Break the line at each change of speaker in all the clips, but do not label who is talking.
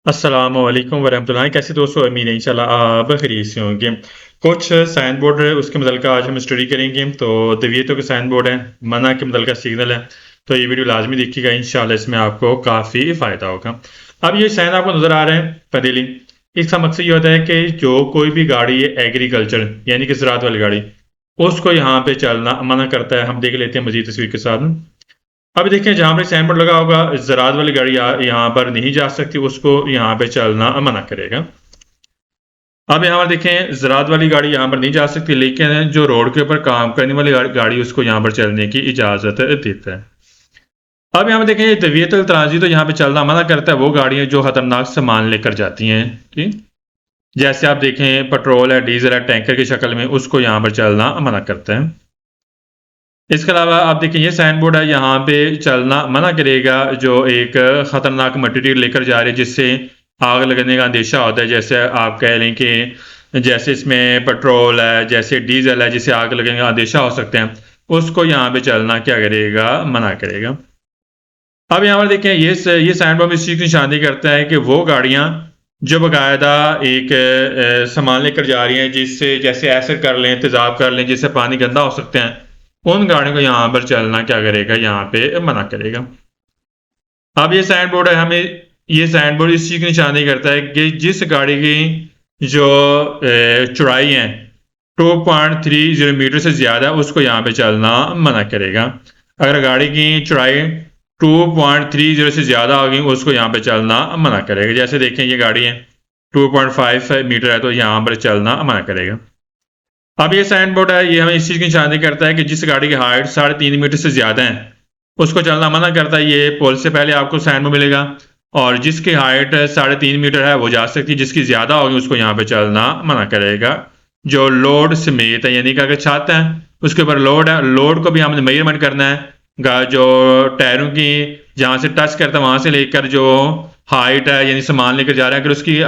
अस्सलाम वालेकुम वरहमतुल्लाह। कैसे दोस्तों, उम्मीद है इंशाल्लाह आप खैरियत से होंगे। कुछ साइन बोर्ड है उसके मतलब आज हम स्टडी करेंगे। तो तबीयतों के साइन बोर्ड है, मना के मतलब का सिग्नल है। तो ये वीडियो लाजमी देखिएगा, इंशाल्लाह इसमें आपको काफ़ी फ़ायदा होगा। अब ये साइन आपको नज़र आ रहे हैं पहले, इसका मकसद ये होता है कि जो कोई भी गाड़ी है एग्रीकल्चर यानी कि ज़राअत वाली गाड़ी, उसको यहाँ पे चलना मना करता है। हम देख लेते हैं मजीद तस्वीर के साथ। अब देखें जहाँ पे साइन बोर्ड लगा होगा ज़राअत वाली गाड़ी यहाँ पर नहीं जा सकती, उसको यहाँ पे चलना मना करेगा। अब यहाँ पर देखें ज़राअत वाली गाड़ी यहाँ पर नहीं जा सकती, लेकिन जो रोड के ऊपर काम करने वाली गाड़ी उसको यहाँ पर चलने की इजाज़त देता है। अब यहाँ पर देखें तवीयतुल तराजी, तो यहाँ पे चलना मना करता है वो गाड़ियाँ जो खतरनाक सामान लेकर जाती हैं। ठीक, जैसे आप देखें पेट्रोल है, डीजल है, टैंकर की शक्ल में, उसको यहाँ पर चलना मना करता है। इसके अलावा आप देखें ये साइन बोर्ड है, यहाँ पे चलना मना करेगा जो एक ख़तरनाक मटेरियल लेकर जा रहे हैं जिससे आग लगने का अंदेशा होता है। जैसे आप कह लें कि जैसे इसमें पेट्रोल है, जैसे डीजल है, जिससे आग लगने का अंदेशा हो सकते हैं, उसको यहाँ पे चलना क्या करेगा, मना करेगा। अब यहाँ पर देखें ये साइन बोर्ड इस चीज़ की निशानी करता है कि वो गाड़ियाँ जो बाकायदा एक सामान लेकर जा रही हैं जिससे जैसे एसिड कर लें, तेज़ाब कर लें, जिससे पानी गंदा हो सकते हैं, उन गाड़ियों को यहाँ पर चलना क्या करेगा, यहाँ पे मना करेगा। अब ये साइन बोर्ड है, हमें ये साइन बोर्ड इस चीज़ की निशानी करता है कि जिस गाड़ी की जो चौड़ाई है 2.30 मीटर से ज़्यादा, उसको यहाँ पे चलना मना करेगा। अगर गाड़ी की चौड़ाई 2.30 से ज़्यादा होगी, उसको यहाँ पे चलना मना करेगा। जैसे देखें ये गाड़ी है 2.5 मीटर है, तो यहाँ पर चलना मना करेगा। अब ये साइन बोर्ड है, ये हमें इस चीज़ की निशानी करता है कि जिस गाड़ी की हाइट 3.5 मीटर से ज़्यादा है, उसको चलना मना करता है। ये पोल से पहले आपको साइन बोर्ड मिलेगा, और जिसकी हाइट 3.5 मीटर है वो जा सकती है, जिसकी ज़्यादा होगी उसको यहाँ पे चलना मना करेगा। जो लोड समेत है, यानी कि अगर छत है उसके ऊपर लोड है, लोड को भी हमने मेजरमेंट करना है। जो टायरों की जहाँ से टच करता है वहाँ से लेकर जो हाइट है, यानी सामान लेकर जा रहा है, अगर उसकी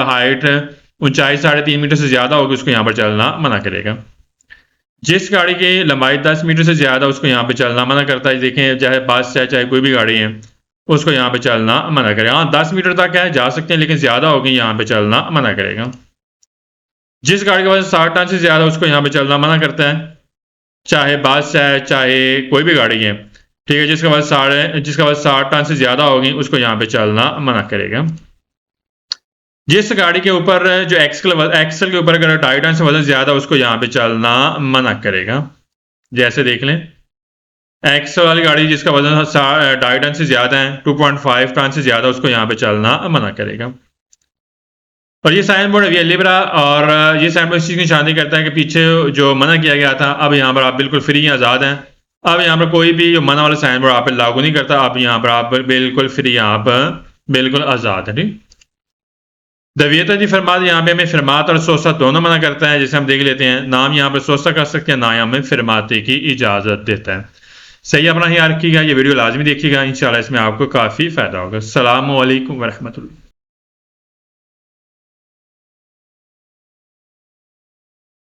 हाइट ऊंचाई 3.5 मीटर से ज़्यादा होगी, उसको यहाँ पर चलना मना करेगा। जिस गाड़ी की लंबाई 10 मीटर से ज़्यादा, उसको यहाँ पे चलना मना करता है। देखें चाहे बस है चाहे कोई भी गाड़ी है, उसको यहाँ पे चलना मना करेगा। हाँ 10 मीटर तक है जा सकते हैं, लेकिन ज़्यादा होगी यहाँ पे चलना मना करेगा। जिस गाड़ी के वजन 60 टन से ज़्यादा, उसको यहाँ पे चलना मना करता है, चाहे बस है चाहे कोई भी गाड़ी है। ठीक है, जिसका वजन 60 टन से ज़्यादा होगी, उसको यहाँ पे चलना मना करेगा। जिस गाड़ी के ऊपर जो एक्सल के ऊपर अगर 2.5 टन से वजन ज़्यादा, उसको यहाँ पे चलना मना करेगा। जैसे देख लें एक्सल वाली गाड़ी जिसका वजन 2.5 टन से ज़्यादा है, 2.5 टन से ज़्यादा, उसको यहाँ पे चलना मना करेगा। और ये साइन बोर्ड अभी लिब्रा, और ये साइन बोर्ड इस चीज़ की निशानी करता है कि पीछे जो मना किया गया था, अब यहाँ पर आप बिल्कुल फ्री आज़ाद हैं। अब यहाँ पर कोई भी मना वाला साइन बोर्ड आप पे लागू नहीं करता। अब यहाँ पर आप बिल्कुल फ्री, यहाँ पर बिल्कुल आज़ाद है। ठीक, दवियत जी फरमात यहाँ पे हमें फिरमात और सोसा दोनों मना करता है। जैसे हम देख लेते हैं, नाम यहाँ पर सोसा कर सकते हैं, ना यहाँ हमें फिरमाते की इजाज़त देता है। सही अपना ख्याल रखिएगा, ये वीडियो लाजमी देखिएगा, इंशाल्लाह इसमें आपको काफ़ी फ़ायदा होगा। अस्सलामु अलैकुम वरहमतुल्लाह।